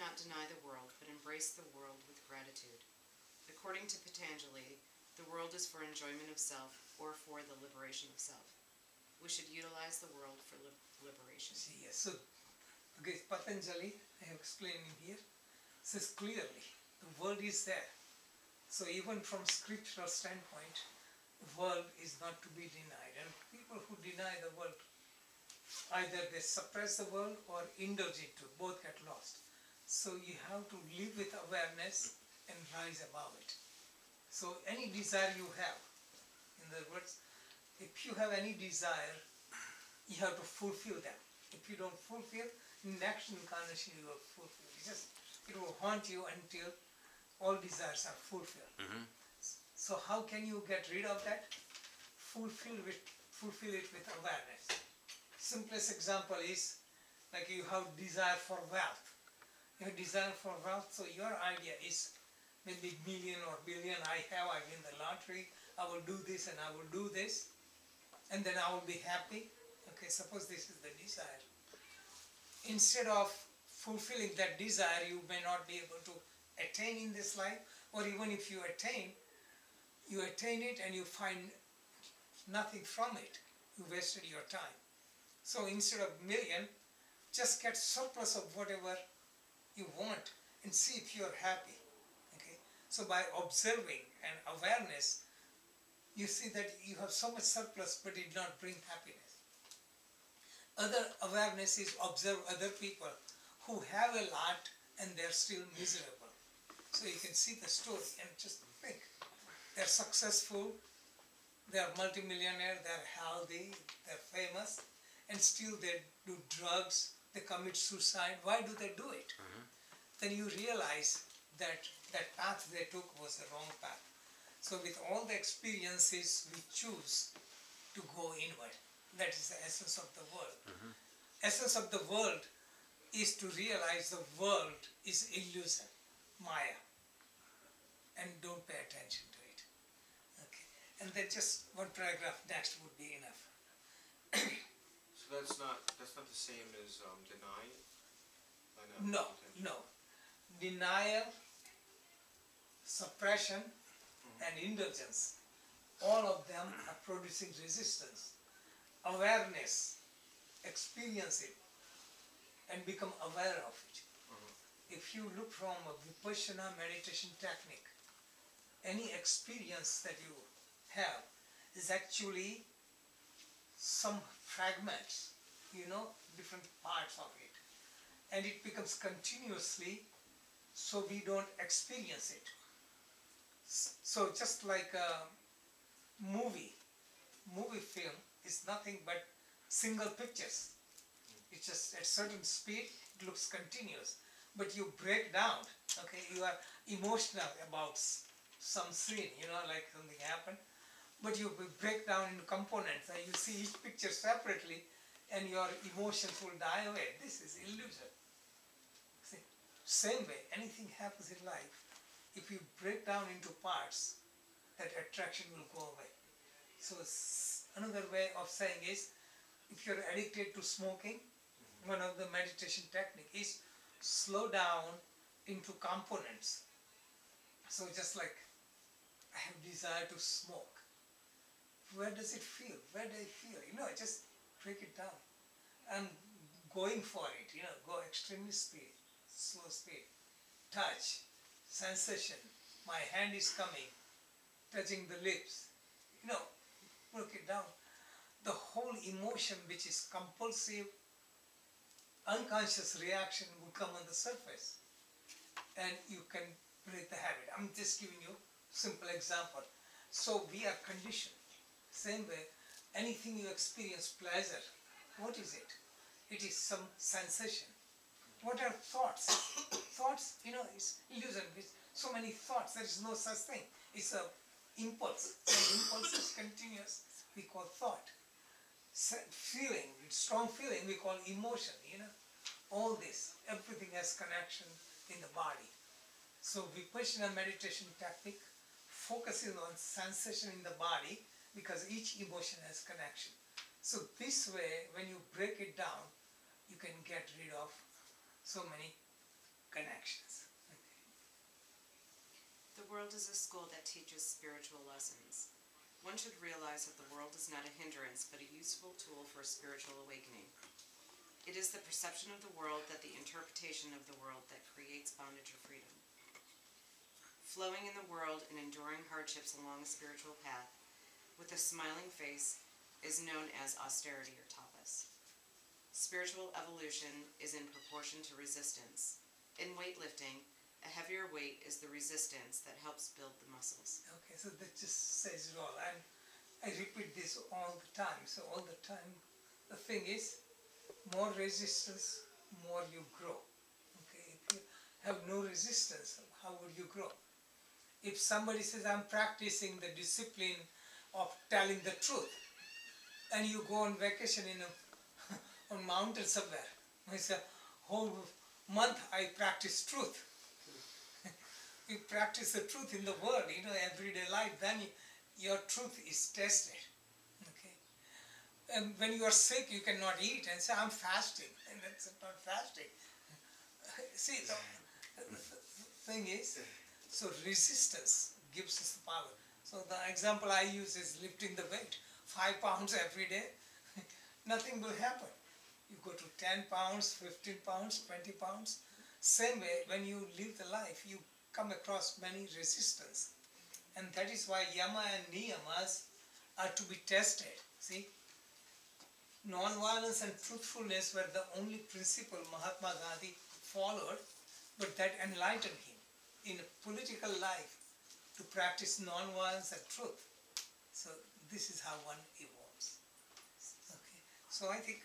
not deny the world, but embrace the world with gratitude. According to Patanjali, the world is for enjoyment of self or for the liberation of self. We should utilize the world for liberation. See, yes. So, okay, Patanjali, I have explained in here, says clearly, the world is there. So even from scriptural standpoint, the world is not to be denied. And people who deny the world, either they suppress the world or indulge it too, both get lost. So you have to live with awareness and rise above it. So any desire you have, in other words, if you have any desire, you have to fulfill them. If you don't fulfill, next incarnation you will fulfill. It will haunt you until all desires are fulfilled. So how can you get rid of that? Fulfill it with awareness. Simplest example is like you have desire for wealth. You have desire for wealth, so your idea is maybe million or billion I win the lottery, I will do this and I will do this, and then I will be happy. Okay, suppose this is the desire. Instead of fulfilling that desire, you may not be able to attain in this life, or even if you attain it and you find nothing from it, you wasted your time. So instead of million, just get surplus of whatever you want and see if you're happy. Okay? So by observing and awareness, you see that you have so much surplus but it did not bring happiness. Other awareness is observe other people who have a lot and they're still miserable. So you can see the story and just think. They're successful, they're multimillionaire, they're healthy, they're famous, and still they do drugs, they commit suicide. Why do they do it? Then you realize that that path they took was the wrong path. So with all the experiences, we choose to go inward. That is the essence of the world. Essence of the world is to realize the world is illusion, Maya, and don't pay attention to it. Okay, and then just one paragraph next would be enough. So that's not the same as denying? No. Denial, suppression, and indulgence, all of them are producing resistance. Awareness, experience it, and become aware of it. If you look from a Vipassana meditation technique, any experience that you have is actually some fragments, different parts of it. And it becomes continuously, so we don't experience it. So just like a movie film is nothing but single pictures. It's just at certain speed, it looks continuous. But you break down, okay, you are emotional about some scene, like something happened. But you break down into components and you see each picture separately and your emotions will die away. This is illusion. See, same way, anything happens in life, if you break down into parts, that attraction will go away. So another way of saying is, if you're addicted to smoking, one of the meditation technique is slow down into components. So just like I have desire to smoke. Where does it feel? Where do I feel? Just break it down. I'm going for it, go extremely speed, slow speed. Touch, sensation, my hand is coming, touching the lips. Break it down. The whole emotion which is compulsive, unconscious reaction will come on the surface. And you can break the habit. I'm just giving you simple example. So we are conditioned. Same way, anything you experience pleasure, what is it? It is some sensation. What are thoughts? Thoughts, it's illusion. It's so many thoughts, there is no such thing. It's a impulse. So impulse is continuous, we call thought. Feeling, strong feeling, we call emotion, All this, everything has connection in the body. So Vipassana meditation technique focuses on sensation in the body because each emotion has connection. So this way, when you break it down, you can get rid of so many connections. The world is a school that teaches spiritual lessons. One should realize that the world is not a hindrance, but a useful tool for spiritual awakening. It is the perception of the world that the interpretation of the world that creates bondage or freedom. Flowing in the world and enduring hardships along a spiritual path with a smiling face is known as austerity or tapas. Spiritual evolution is in proportion to resistance. In weightlifting, a heavier weight is the resistance that helps build the muscles. Okay, so that just says it all. And I repeat this all the time. So all the time, the thing is, more resistance, more you grow. Okay, if you have no resistance, how would you grow? If somebody says, I'm practicing the discipline of telling the truth, and you go on vacation in a on mountain somewhere, it's a whole month I practice truth. You practice the truth in the world, everyday life, then your truth is tested. Okay. And when you are sick, you cannot eat and say, I'm fasting. And that's not fasting. See, the thing is, so resistance gives us the power. So the example I use is lifting the weight. 5 pounds every day, nothing will happen. You go to 10 pounds, 15 pounds, 20 pounds. Same way, when you live the life, you come across many resistance. And that is why yama and niyamas are to be tested. See? Non-violence and truthfulness were the only principle Mahatma Gandhi followed, but that enlightened him in a political life to practice non-violence and truth. So this is how one evolves. Okay. So I think